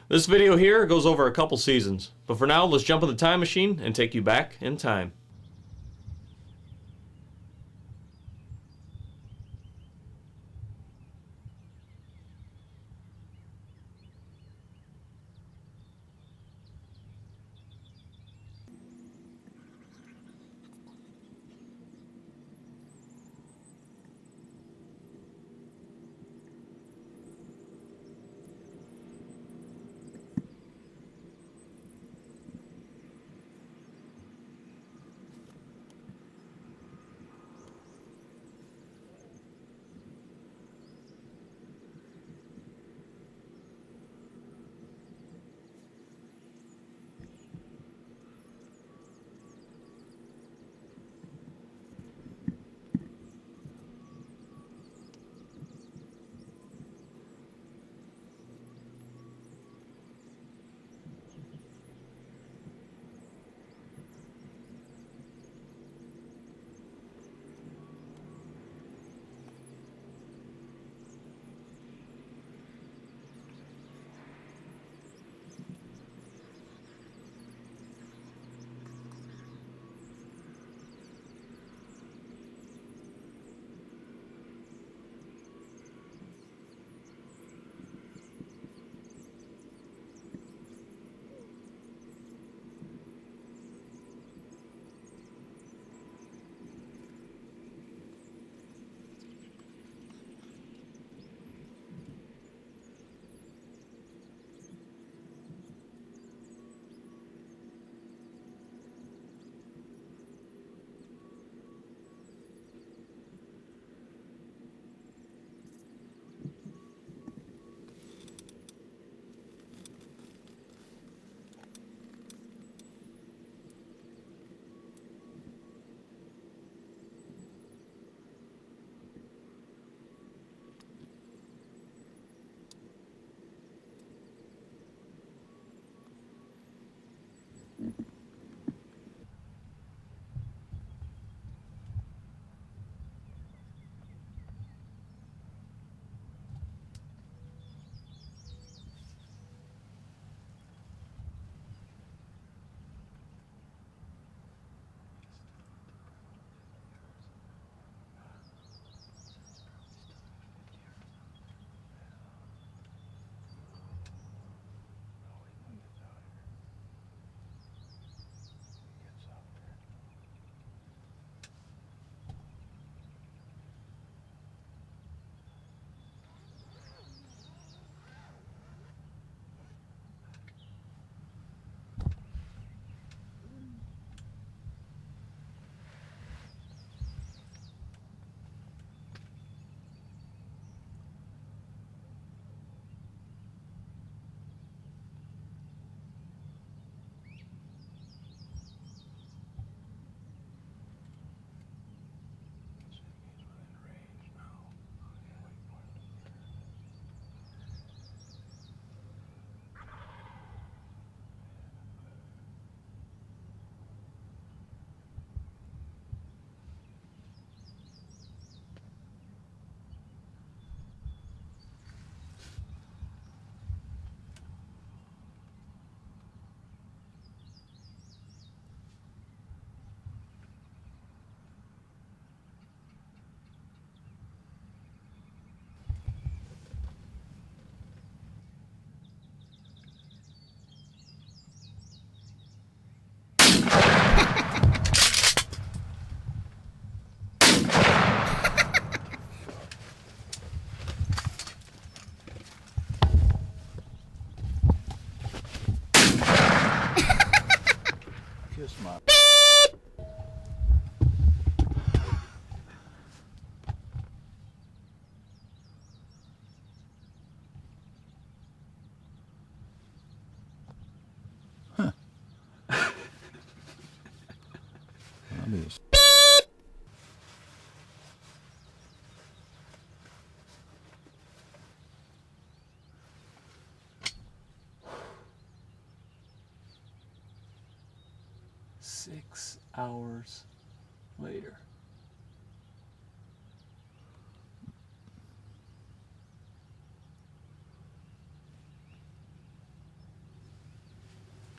This video here goes over a couple seasons, but for now, let's jump in the time machine and take you back in time. Kiss my. I mean, 6 hours later.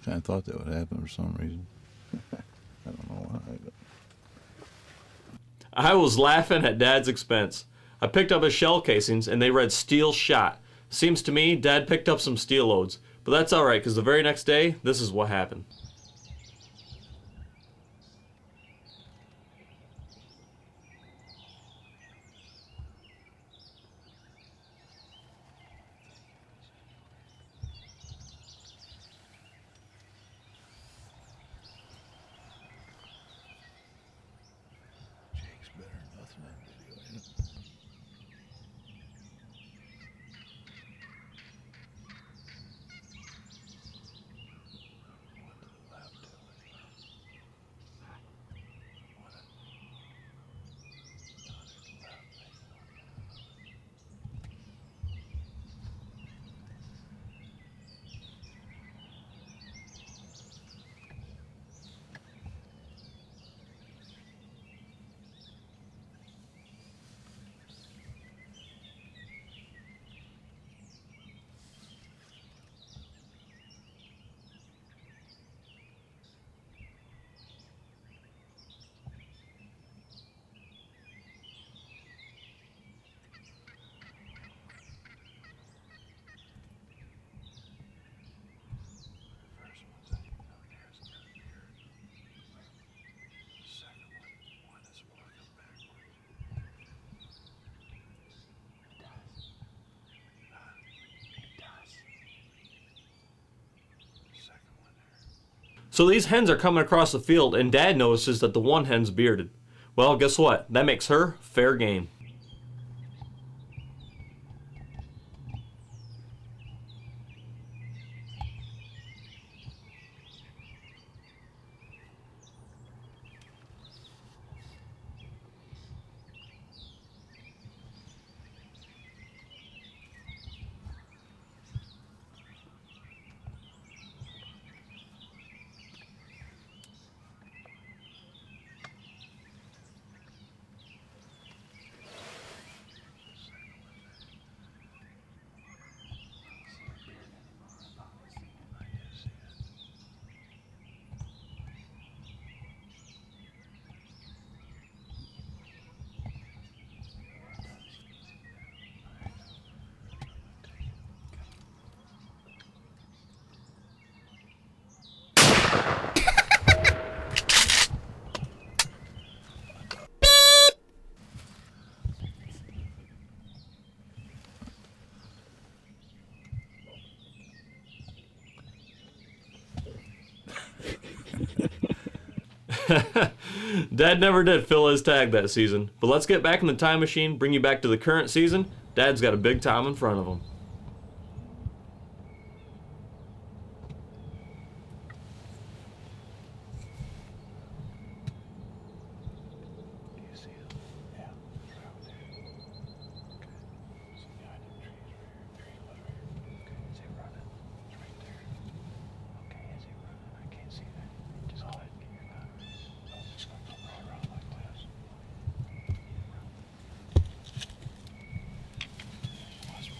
Kind of thought that would happen for some reason. I don't know why. But I was laughing at Dad's expense. I picked up his shell casings and they read steel shot. Seems to me Dad picked up some steel loads. But that's alright, because the very next day, this is what happened. Jake's better than nothing on video, ain't it? What did the lab tell us? What a... Not in the lab, first one's that you know there's got a beard. The second one is walking backwards. It does. Huh? It does. The second one there. So these hens are coming across the field and Dad notices that the one hen's bearded. Well, guess what? That makes her fair game. Dad never did fill his tag that season, but let's get back in the time machine, bring you back to the current season. Dad's got a big time in front of him. Do you see it? Yeah, it's right there. Okay. It's behind the trees right here. Tree was right here. Okay, is he running? It's right there. Okay, is he running? I can't see that. Just go ahead and get your gun. No, he's gonna come right around like this. Watch me.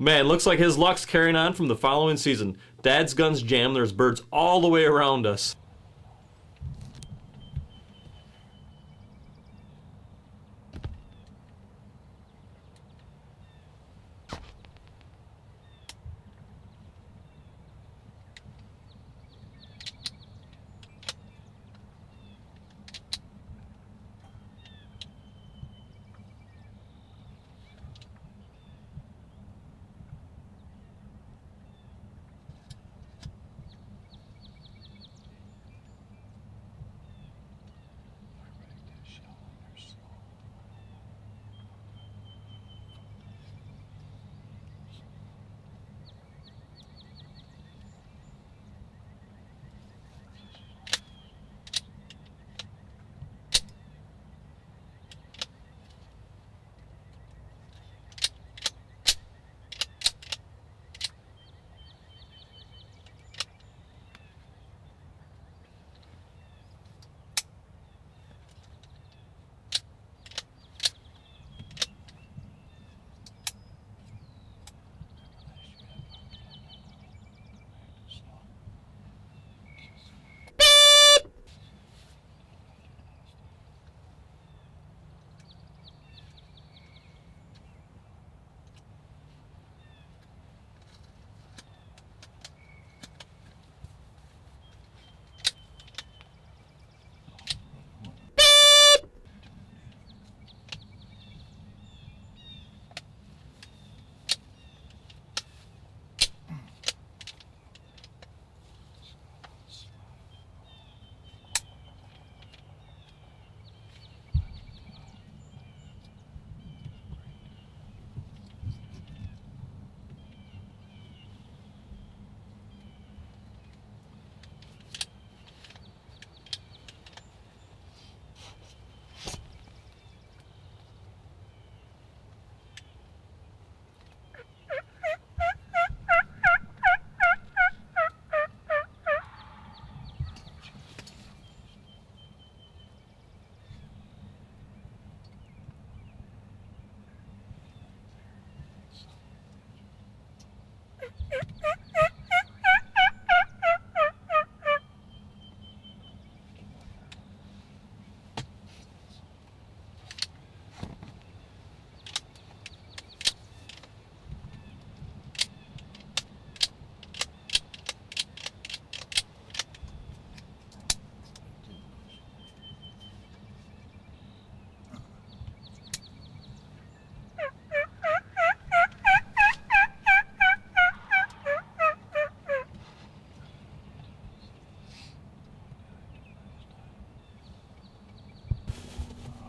Man, looks like his luck's carrying on from the following season. Dad's guns jam, there's birds all the way around us.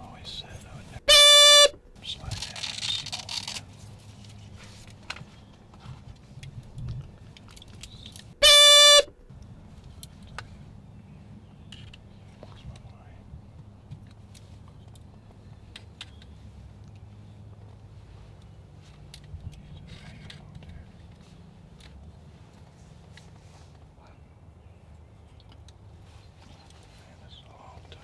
Always said I would never slide down this slow again. That's my mind. Man, this is all tight.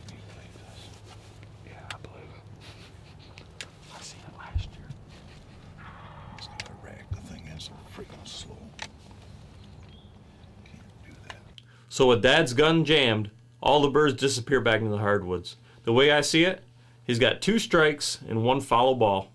Can you believe this? Yeah, I believe it. I seen it last year. It's got a rag. The thing is so freaking slow. Can't do that. So with Dad's gun jammed, all the birds disappear back into the hardwoods. The way I see it, he's got 2 strikes and 1 foul ball.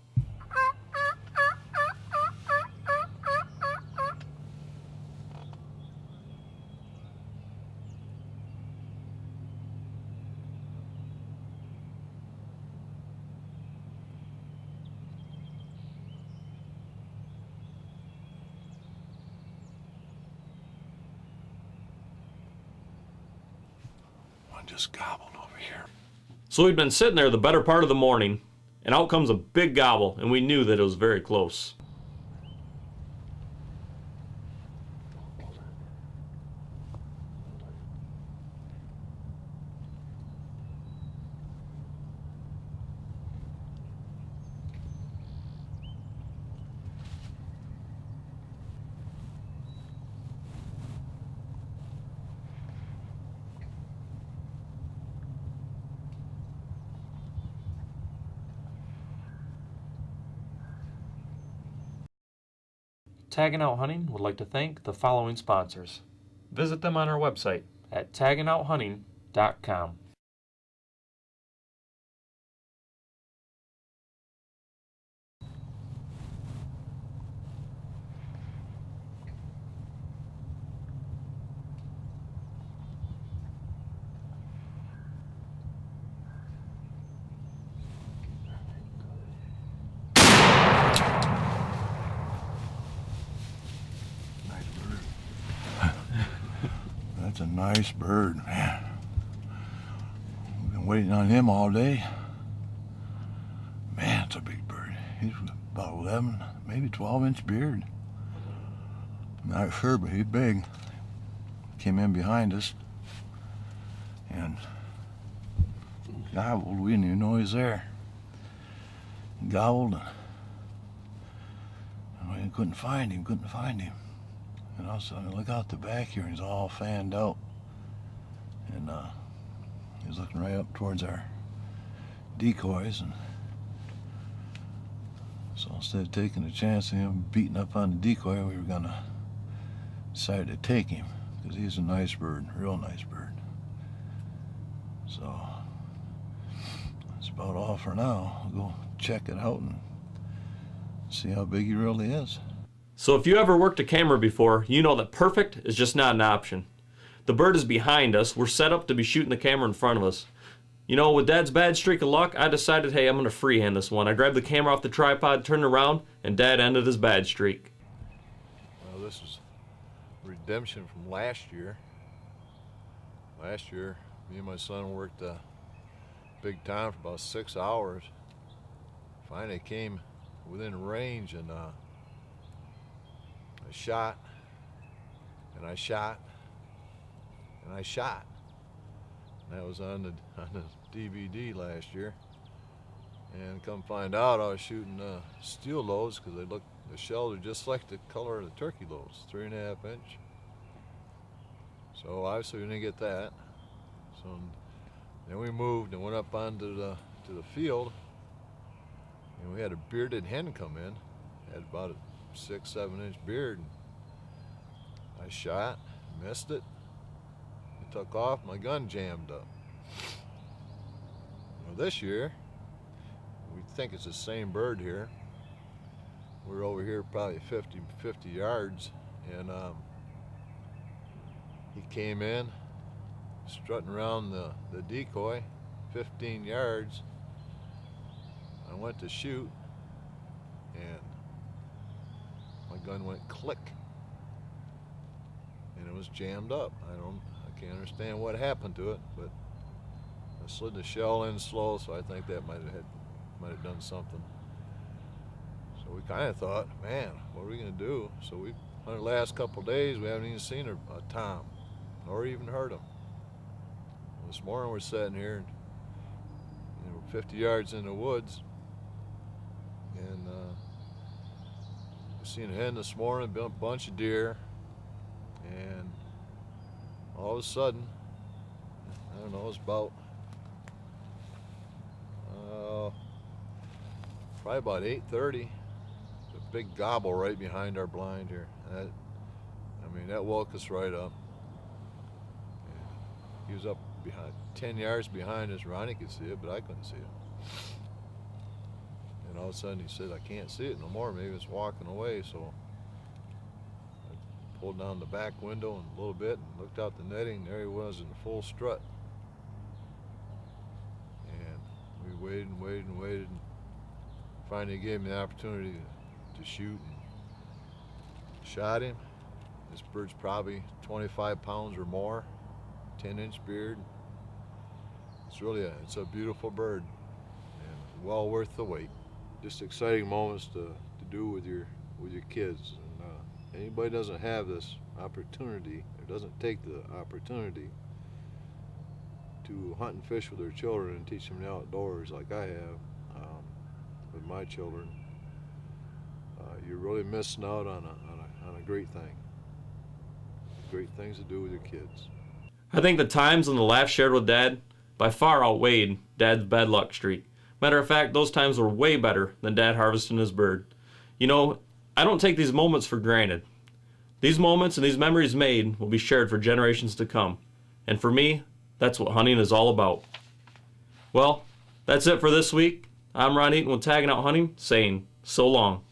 just gobbled over here. So we'd been sitting there the better part of the morning, and out comes a big gobble, and we knew that it was very close. Tagging Out Hunting would like to thank the following sponsors. Visit them on our website at taggingouthunting.com. That's a nice bird, man. We've been waiting on him all day. Man, it's a big bird. He's about 11, maybe 12-inch beard. Not sure, but he's big. Came in behind us and gobbled. We didn't even know he was there. Gobbled, and we couldn't find him. And all of a sudden, I look out the back here, and he's all fanned out. And he was looking right up towards our decoys. And so instead of taking a chance of him beating up on the decoy, we were going to decide to take him, because he's a nice bird, real nice bird. So that's about all for now. I'll go check it out and see how big he really is. So if you ever worked a camera before, you know that perfect is just not an option. The bird is behind us. We're set up to be shooting the camera in front of us. You know, with Dad's bad streak of luck, I decided, hey, I'm going to freehand this one. I grabbed the camera off the tripod, turned around, and Dad ended his bad streak. Well, this is redemption from last year. Last year, me and my son worked big time for about 6 hours. Finally came within range, and I shot, and I shot, and I shot. And that was on the DVD last year. And come find out, I was shooting steel loads, because the shells are just like the color of the turkey loads, 3.5 inch. So obviously we didn't get that. So then we moved and went up onto the field, and we had a bearded hen come in, had about a 6-7 inch beard. I shot, missed it, it took off, my gun jammed up. Well, this year, we think it's the same bird here. We're over here probably 50 yards, and he came in, strutting around the decoy, 15 yards. I went to shoot, and my gun went click, and it was jammed up. I can't understand what happened to it, but I slid the shell in slow, so I think that might have done something. So we kind of thought, man, what are we gonna do? So on the last couple of days, we haven't even seen a tom, or even heard him. This morning we're sitting here, 50 yards in the woods, and we seen a hen this morning, a bunch of deer, and all of a sudden, I don't know, it's about probably about 8:30. A big gobble right behind our blind here. That woke us right up. He was up behind 10 yards behind us. Ronnie could see it, but I couldn't see it. And all of a sudden he said, I can't see it no more. Maybe it's walking away. So I pulled down the back window a little bit and looked out the netting. There he was in full strut. And we waited and waited and waited. And finally gave me the opportunity to shoot and shot him. This bird's probably 25 pounds or more, 10-inch beard. It's a beautiful bird, and well worth the wait. Just exciting moments to do with your kids. And anybody doesn't have this opportunity, or doesn't take the opportunity to hunt and fish with their children and teach them the outdoors like I have with my children, you're really missing out on a great thing. Great things to do with your kids. I think the times and the laughs shared with Dad by far outweighed Dad's bad luck streak. Matter of fact, those times were way better than Dad harvesting his bird. You know, I don't take these moments for granted. These moments and these memories made will be shared for generations to come. And for me, that's what hunting is all about. Well, that's it for this week. I'm Ron Eaton with Tagging Out Hunting, saying so long.